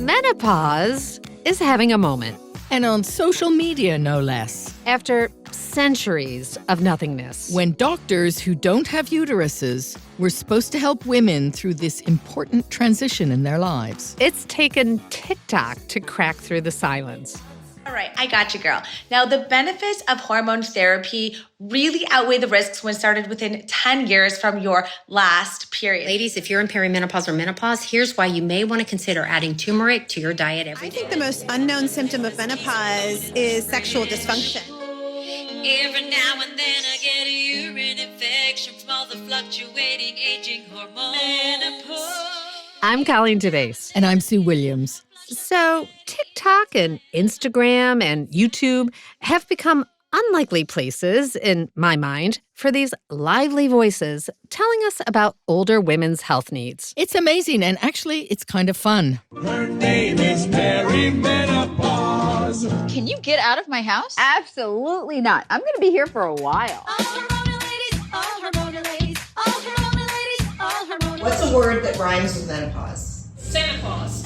Menopause is having a moment. And on social media, no less. After centuries of nothingness. When doctors who don't have uteruses were supposed to help women through this important transition in their lives. It's taken TikTok to crack through the silence. All right, I got you, girl. Now, the benefits of hormone therapy really outweigh the risks when started within 10 years from your last period. Ladies, if you're in perimenopause or menopause, here's why you may want to consider adding turmeric to your diet every day. I think the most unknown symptom of menopause is sexual dysfunction. Every now and then I get a urine infection from all the fluctuating aging hormones. Menopause. I'm Colleen DeBaise. And I'm Sue Williams. So TikTok and Instagram and YouTube have become unlikely places, in my mind, for these lively voices telling us about older women's health needs. It's amazing, and actually, it's kind of fun. Her name is Menopause. Can you get out of my house? Absolutely not. I'm going to be here for a while. All hormonal ladies, all hormonal ladies, all hormonal ladies, all hormonal. What's a word that rhymes with menopause? Santa Claus.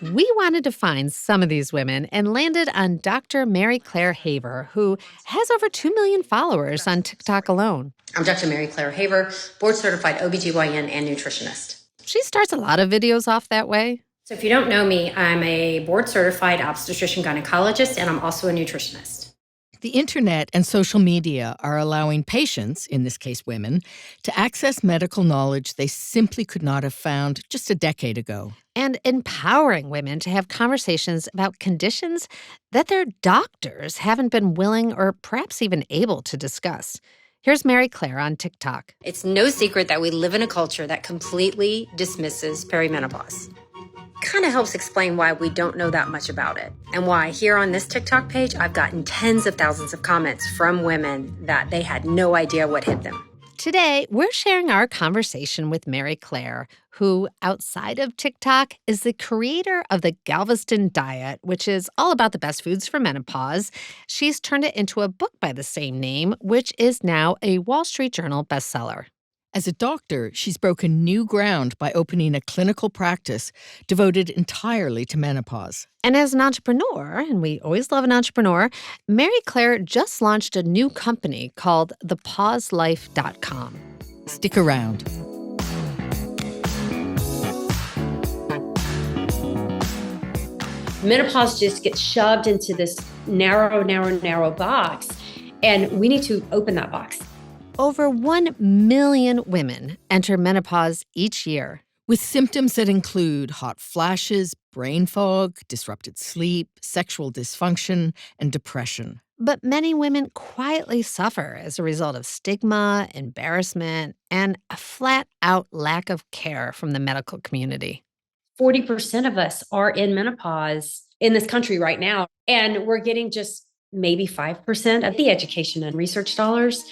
We wanted to find some of these women and landed on Dr. Mary Claire Haver, who has over 2 million followers on TikTok alone. I'm Dr. Mary Claire Haver, board-certified OBGYN and nutritionist. She starts a lot of videos off that way. So if you don't know me, I'm a board-certified obstetrician gynecologist, and I'm also a nutritionist. The internet and social media are allowing patients, in this case women, to access medical knowledge they simply could not have found just a decade ago. And empowering women to have conversations about conditions that their doctors haven't been willing or perhaps even able to discuss. Here's Mary Claire on TikTok. It's no secret that we live in a culture that completely dismisses perimenopause. Kind of helps explain why we don't know that much about it, and why here on this TikTok page, I've gotten tens of thousands of comments from women that they had no idea what hit them. Today, we're sharing our conversation with Mary Claire, who, outside of TikTok, is the creator of the Galveston Diet, which is all about the best foods for menopause. She's turned it into a book by the same name, which is now a Wall Street Journal bestseller. As a doctor, she's broken new ground by opening a clinical practice devoted entirely to menopause. And as an entrepreneur, and we always love an entrepreneur, Mary Claire just launched a new company called thepauselife.com. Stick around. Menopause just gets shoved into this narrow box, and we need to open that box. Over 1 million women enter menopause each year. With symptoms that include hot flashes, brain fog, disrupted sleep, sexual dysfunction, and depression. But many women quietly suffer as a result of stigma, embarrassment, and a flat-out lack of care from the medical community. 40% of us are in menopause in this country right now, and we're getting just maybe 5% of the education and research dollars.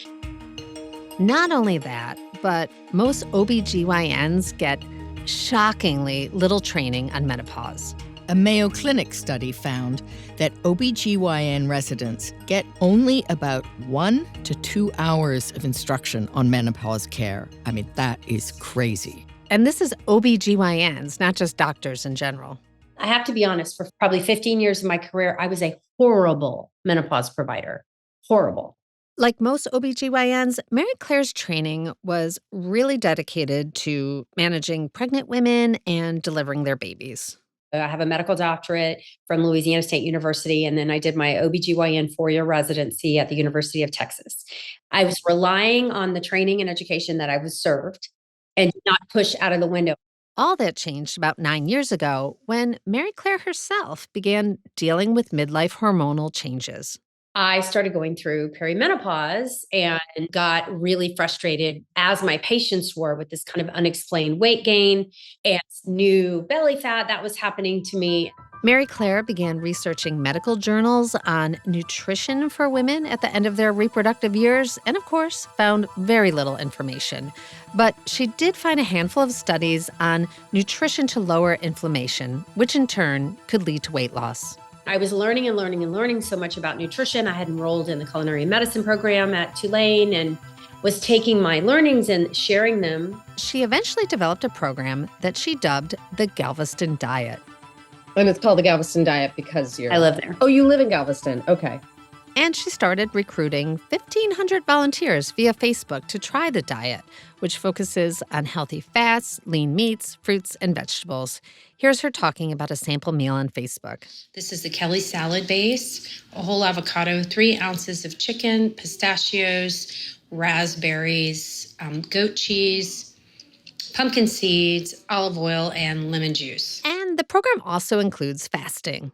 Not only that, but most OBGYNs get shockingly little training on menopause. A Mayo Clinic study found that OBGYN residents get only about 1 to 2 hours of instruction on menopause care. I mean, that is crazy. And this is OBGYNs, not just doctors in general. I have to be honest, for probably 15 years of my career, I was a horrible menopause provider. Horrible. Like most OBGYNs, Mary Claire's training was really dedicated to managing pregnant women and delivering their babies. I have a medical doctorate from Louisiana State University, and then I did my OBGYN 4-year residency at the University of Texas. I was relying on the training and education that I was served and did not push out of the window. All that changed about 9 years ago when Mary Claire herself began dealing with midlife hormonal changes. I started going through perimenopause and got really frustrated, as my patients were, with this kind of unexplained weight gain and new belly fat that was happening to me. Mary Claire began researching medical journals on nutrition for women at the end of their reproductive years and, of course, found very little information. But she did find a handful of studies on nutrition to lower inflammation, which in turn could lead to weight loss. I was learning so much about nutrition. I had enrolled in the culinary medicine program at Tulane and was taking my learnings and sharing them. She eventually developed a program that she dubbed the Galveston Diet. And it's called the Galveston Diet because I live there. Oh, you live in Galveston. Okay. And she started recruiting 1,500 volunteers via Facebook to try the diet, which focuses on healthy fats, lean meats, fruits, and vegetables. Here's her talking about a sample meal on Facebook. This is the Kelly salad base, a whole avocado, 3 ounces of chicken, pistachios, raspberries, goat cheese, pumpkin seeds, olive oil, and lemon juice. And the program also includes fasting.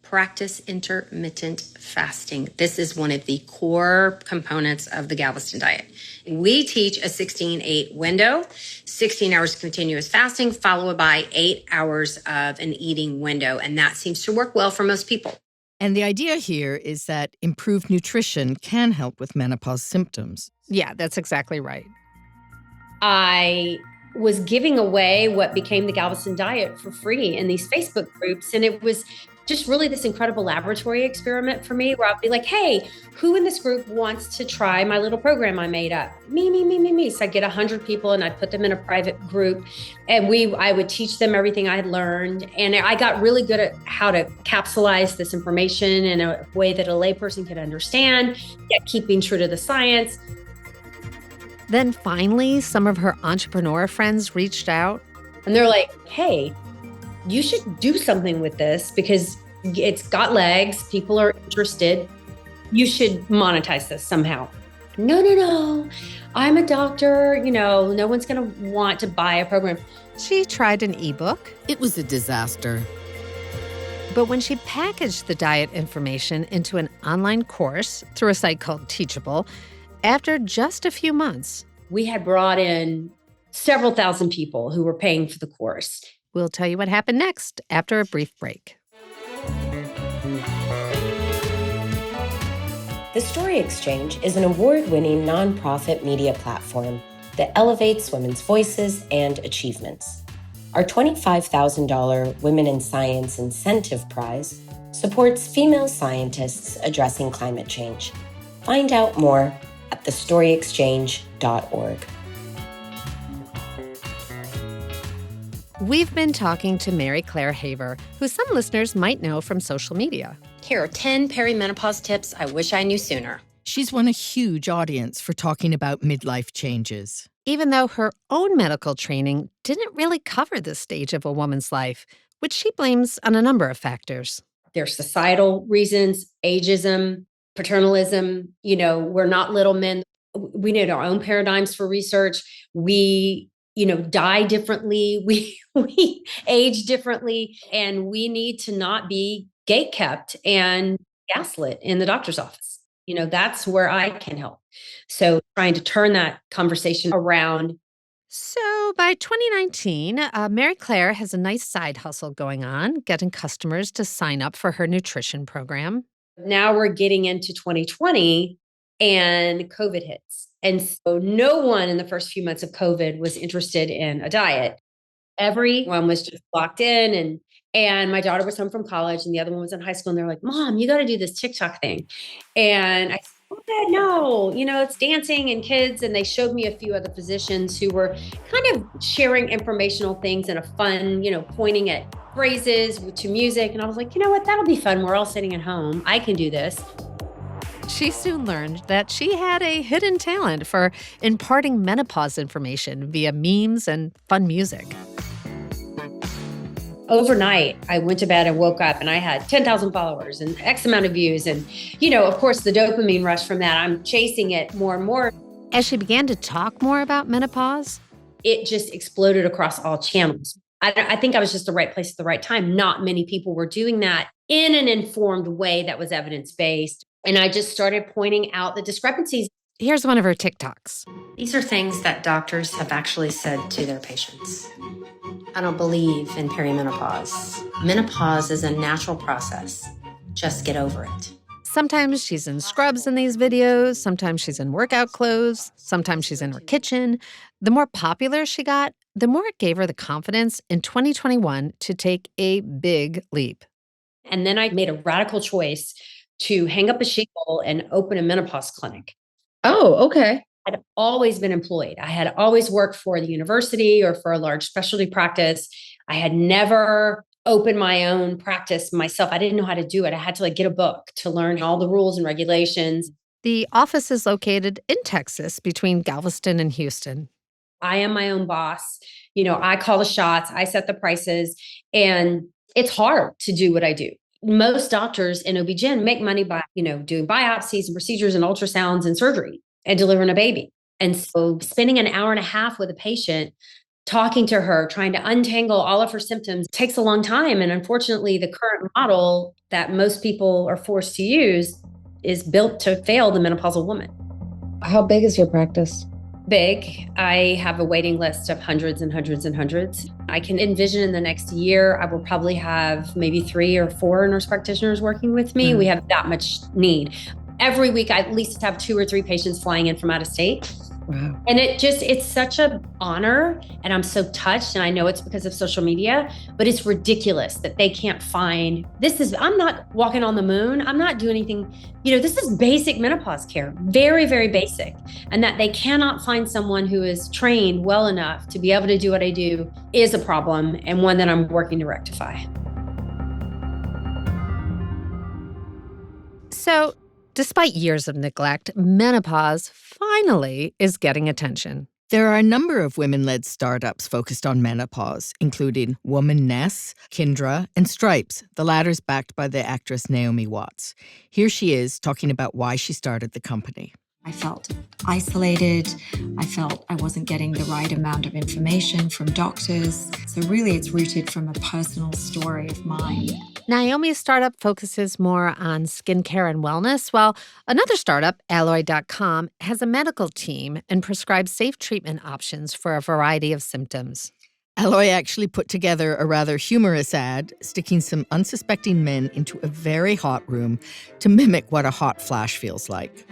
Practice intermittent fasting. This is one of the core components of the Galveston diet. We teach a 16-8 window, 16 hours continuous fasting, followed by 8 hours of an eating window. And that seems to work well for most people. And the idea here is that improved nutrition can help with menopause symptoms. Yeah, that's exactly right. I was giving away what became the Galveston diet for free in these Facebook groups. And it was just really this incredible laboratory experiment for me where I'll be like, hey, who in this group wants to try my little program I made up? Me. So I'd get 100 people and I'd put them in a private group and I would teach them everything I had learned. And I got really good at how to capsulize this information in a way that a layperson could understand, yet keeping true to the science. Then finally, some of her entrepreneur friends reached out. And they're like, hey, you should do something with this because it's got legs. People are interested. You should monetize this somehow. No. I'm a doctor. No one's going to want to buy a program. She tried an ebook. It was a disaster. But when she packaged the diet information into an online course through a site called Teachable, after just a few months, we had brought in several thousand people who were paying for the course. We'll tell you what happened next after a brief break. The Story Exchange is an award-winning nonprofit media platform that elevates women's voices and achievements. Our $25,000 Women in Science Incentive Prize supports female scientists addressing climate change. Find out more at thestoryexchange.org. We've been talking to Mary Claire Haver, who some listeners might know from social media. Here are 10 perimenopause tips I wish I knew sooner. She's won a huge audience for talking about midlife changes. Even though her own medical training didn't really cover this stage of a woman's life, which she blames on a number of factors. There's societal reasons, ageism, paternalism. We're not little men. We need our own paradigms for research. We die differently. We age differently, and we need to not be gatekept and gaslit in the doctor's office. That's where I can help. So trying to turn that conversation around. So by 2019, Mary Claire has a nice side hustle going on, getting customers to sign up for her nutrition program. Now we're getting into 2020 and COVID hits. And so no one in the first few months of COVID was interested in a diet. Everyone was just locked in. And my daughter was home from college and the other one was in high school. And they're like, Mom, you got to do this TikTok thing. And I said, no, it's dancing and kids. And they showed me a few other physicians who were kind of sharing informational things in a fun, pointing at phrases to music. And I was like, you know what? That'll be fun. We're all sitting at home. I can do this. She soon learned that she had a hidden talent for imparting menopause information via memes and fun music. Overnight, I went to bed and woke up and I had 10,000 followers and X amount of views. And, of course, the dopamine rush from that, I'm chasing it more and more. As she began to talk more about menopause, it just exploded across all channels. I think I was just the right place at the right time. Not many people were doing that in an informed way that was evidence-based. And I just started pointing out the discrepancies. Here's one of her TikToks. These are things that doctors have actually said to their patients. I don't believe in perimenopause. Menopause is a natural process. Just get over it. Sometimes she's in scrubs in these videos. Sometimes she's in workout clothes. Sometimes she's in her kitchen. The more popular she got, the more it gave her the confidence in 2021 to take a big leap. And then I made a radical choice to hang up a shingle and open a menopause clinic. Oh, okay. had always been employed. I had always worked for the university or for a large specialty practice. I had never opened my own practice myself. I didn't know how to do it. I had to get a book to learn all the rules and regulations. The office is located in Texas between Galveston and Houston. I am my own boss. I call the shots, I set the prices, and it's hard to do what I do. Most doctors in OB-GYN make money by, doing biopsies and procedures and ultrasounds and surgery and delivering a baby. And so spending an hour and a half with a patient, talking to her, trying to untangle all of her symptoms takes a long time. And unfortunately, the current model that most people are forced to use is built to fail the menopausal woman. How big is your practice? Big. I have a waiting list of hundreds and hundreds and hundreds. I can envision in the next year, I will probably have maybe 3 or 4 nurse practitioners working with me. We have that much need. Every week, I at least have 2 or 3 patients flying in from out of state. Wow. And it's such an honor, and I'm so touched, and I know it's because of social media, but it's ridiculous that they can't find, I'm not walking on the moon. I'm not doing anything, this is basic menopause care, very, very basic. And that they cannot find someone who is trained well enough to be able to do what I do is a problem, and one that I'm working to rectify. So, despite years of neglect, menopause finally is getting attention. There are a number of women-led startups focused on menopause, including Woman Ness, Kindra, and Stripes, the latter's backed by the actress Naomi Watts. Here she is talking about why she started the company. I felt isolated. I felt I wasn't getting the right amount of information from doctors. So really, it's rooted from a personal story of mine. Naomi's startup focuses more on skincare and wellness, while another startup, Alloy.com, has a medical team and prescribes safe treatment options for a variety of symptoms. Alloy actually put together a rather humorous ad, sticking some unsuspecting men into a very hot room to mimic what a hot flash feels like.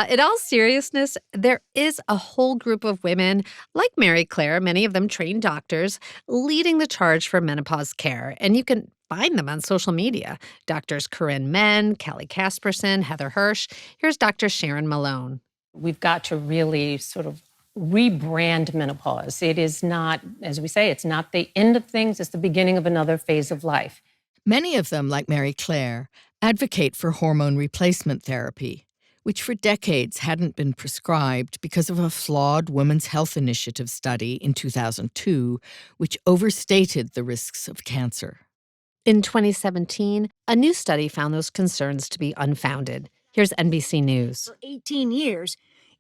In all seriousness, there is a whole group of women, like Mary Claire, many of them trained doctors, leading the charge for menopause care. And you can find them on social media. Doctors Corinne Menn, Kelly Casperson, Heather Hirsch. Here's Dr. Sharon Malone. We've got to really sort of rebrand menopause. It is not, as we say, it's not the end of things, it's the beginning of another phase of life. Many of them, like Mary Claire, advocate for hormone replacement therapy, which for decades hadn't been prescribed because of a flawed Women's Health Initiative study in 2002, which overstated the risks of cancer. In 2017, a new study found those concerns to be unfounded. Here's NBC News. For 18 years,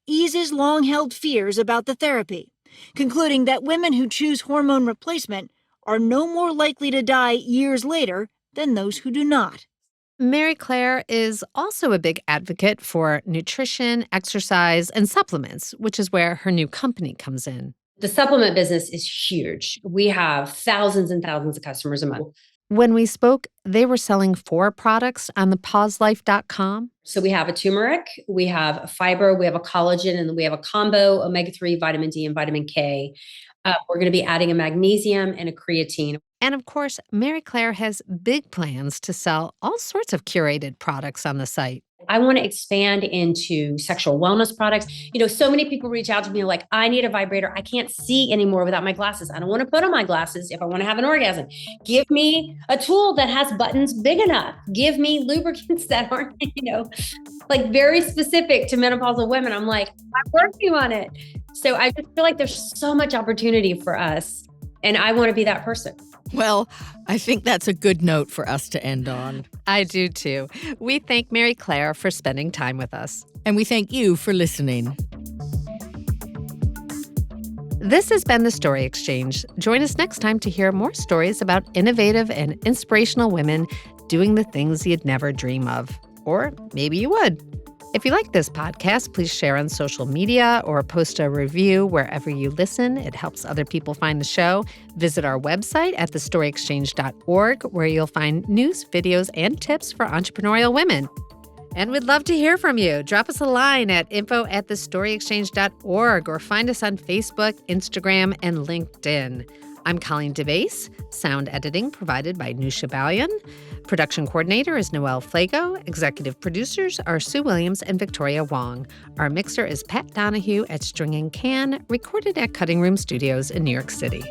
eases long-held fears about the therapy, concluding that women who choose hormone replacement are no more likely to die years later than those who do not. Mary Claire is also a big advocate for nutrition, exercise, and supplements, which is where her new company comes in. The supplement business is huge. We have thousands and thousands of customers a month. When we spoke, they were selling 4 products on the pauselife.com. So we have a turmeric, we have a fiber, we have a collagen, and we have a combo omega-3, vitamin D, and vitamin K. We're going to be adding a magnesium and a creatine. And of course, Mary Claire has big plans to sell all sorts of curated products on the site. I want to expand into sexual wellness products. So many people reach out to me like, I need a vibrator. I can't see anymore without my glasses. I don't want to put on my glasses if I want to have an orgasm. Give me a tool that has buttons big enough. Give me lubricants that aren't, very specific to menopausal women. I'm like, I'm working on it. So I just feel like there's so much opportunity for us. And I want to be that person. Well, I think that's a good note for us to end on. I do too. We thank Mary Claire for spending time with us. And we thank you for listening. This has been The Story Exchange. Join us next time to hear more stories about innovative and inspirational women doing the things you'd never dream of. Or maybe you would. If you like this podcast, please share on social media or post a review wherever you listen. It helps other people find the show. Visit our website at thestoryexchange.org, where you'll find news, videos, and tips for entrepreneurial women. And we'd love to hear from you. Drop us a line at info@thestoryexchange.org or find us on Facebook, Instagram, and LinkedIn. I'm Colleen DeBaise. Sound editing provided by Nusha Balyan. Production coordinator is Noelle Flago. Executive producers are Sue Williams and Victoria Wang. Our mixer is Pat Donohue at String and Can, recorded at Cutting Room Studios in New York City.